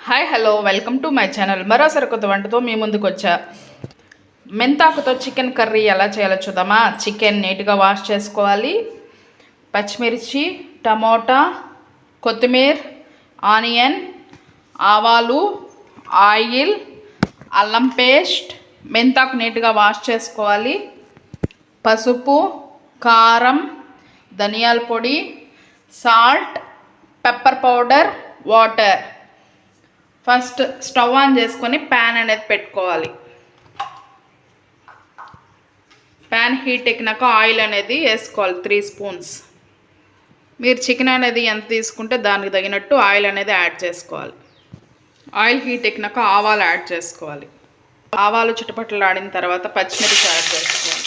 Hi hello welcome to my channel. మరోసారి కొత్త వంటతో మీ ముందుకు వచ్చా. మెంతాకుతో చికెన్ కర్రీ ఎలా చేయాలో చూద్దామా. చికెన్ నీట్గా వాష్ చేసుకోవాలి. పచ్చిమిర్చి, టమోటా, కొత్తిమీర, ఆనియన్, ఆవాలు, ఆయిల్, అల్లం పేస్ట్, మెంతాకు నీట్గా వాష్ చేసుకోవాలి. పసుపు, కారం, ధనియాల పొడి, salt, pepper powder, water. First stove on చేసుకొని ప్యాన్ అనేది పెట్టుకోవాలి. ప్యాన్ హీట్ ఎక్కినాక ఆయిల్ అనేది వేసుకోవాలి 3 స్పూన్స్. మీరు చికెన్ అనేది ఎంత తీసుకుంటే దానికి తగినట్టు ఆయిల్ అనేది యాడ్ చేసుకోవాలి. ఆయిల్ హీట్ ఎక్కినాక ఆవాలు యాడ్ చేసుకోవాలి. ఆవాలు చిటపటలు ఆడిన తర్వాత పచ్చిమిర్చి యాడ్ చేసుకోవాలి.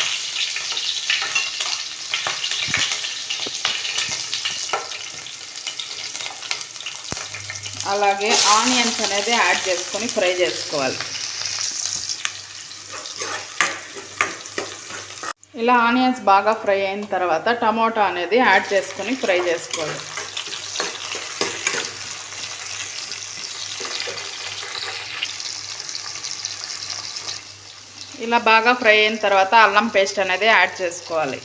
అలాగే ఆనియన్స్ అనేది యాడ్ చేసుకొని ఫ్రై చేసుకోవాలి. ఇలా ఆనియన్స్ బాగా ఫ్రై అయిన తర్వాత టమాటా అనేది యాడ్ చేసుకొని ఫ్రై చేసుకోవాలి. ఇలా బాగా ఫ్రై అయిన తర్వాత అల్లం పేస్ట్ అనేది యాడ్ చేసుకోవాలి.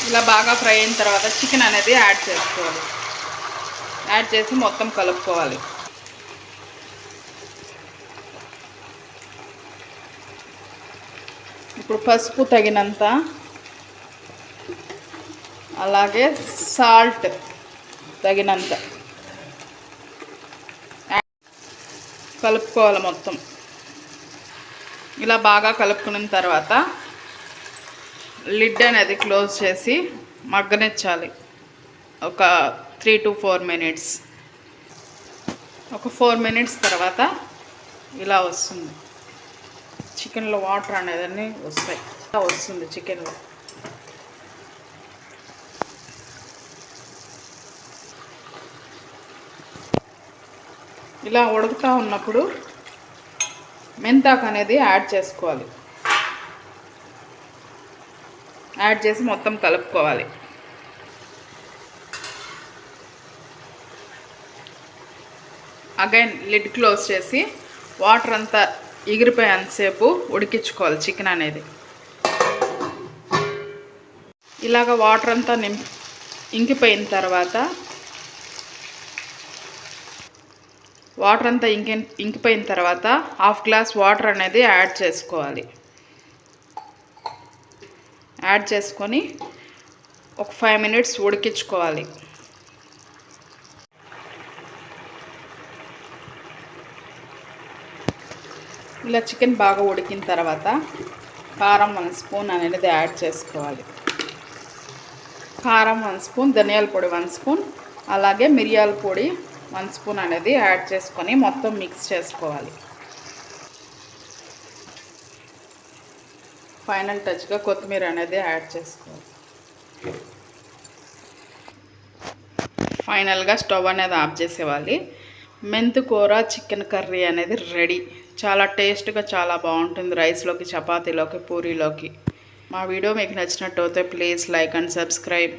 ఇలా బాగా ఫ్రై అయిన తర్వాత చికెన్ అనేది యాడ్ చేసుకోవాలి. యాడ్ చేసి మొత్తం కలుపుకోవాలి. ఇప్పుడు పసుపు తగినంత, అలాగే సాల్ట్ తగినంత కలుపుకోవాలి మొత్తం. ఇలా బాగా కలుపుకున్న తర్వాత లిడ్ అనేది క్లోజ్ చేసి మగ్గనిచ్చాలి. ఒక 3 to 4 మినిట్స్. ఒక 4 మినిట్స్ తర్వాత ఇలా వస్తుంది. చికెన్లో వాటర్ అనేది వస్తాయి. ఇలా వస్తుంది చికెన్లో. ఇలా ఉడుకుతూ ఉన్నప్పుడు మెంతాకు అనేది యాడ్ చేసుకోవాలి. యాడ్ చేసి మొత్తం కలుపుకోవాలి. అగైన్ లిడ్ క్లోజ్ చేసి వాటర్ అంతా ఎగిరిపోయేంతసేపు ఉడికించుకోవాలి చికెన్ అనేది. ఇలాగ వాటర్ అంతా ఇంకిపోయిన తర్వాత ఇంకిపోయిన తర్వాత 1/2 గ్లాస్ వాటర్ అనేది యాడ్ చేసుకోవాలి. యాడ్ చేసుకొని ఒక 5 మినిట్స్ ఉడికించుకోవాలి. ఇలా చికెన్ బాగా ఉడికిన తర్వాత కారం 1 స్పూన్ అనేది యాడ్ చేసుకోవాలి. కారం 1 స్పూన్, ధనియాల పొడి 1 స్పూన్, అలాగే మిరియాల పొడి 1 స్పూన్ అనేది యాడ్ చేసుకొని మొత్తం మిక్స్ చేసుకోవాలి. ఫైనల్ టచ్గా కొత్తిమీర అనేది యాడ్ చేసుకోవాలి. ఫైనల్గా స్టవ్ అనేది ఆఫ్ చేసేవాలి. మెంతికూర చికెన్ కర్రీ అనేది రెడీ. చాలా టేస్ట్గా చాలా బాగుంటుంది. రైస్లోకి, చపాతీలోకి, పూరీలోకి. మా వీడియో మీకు నచ్చినట్టు అయితే ప్లీజ్ లైక్ అండ్ సబ్స్క్రైబ్.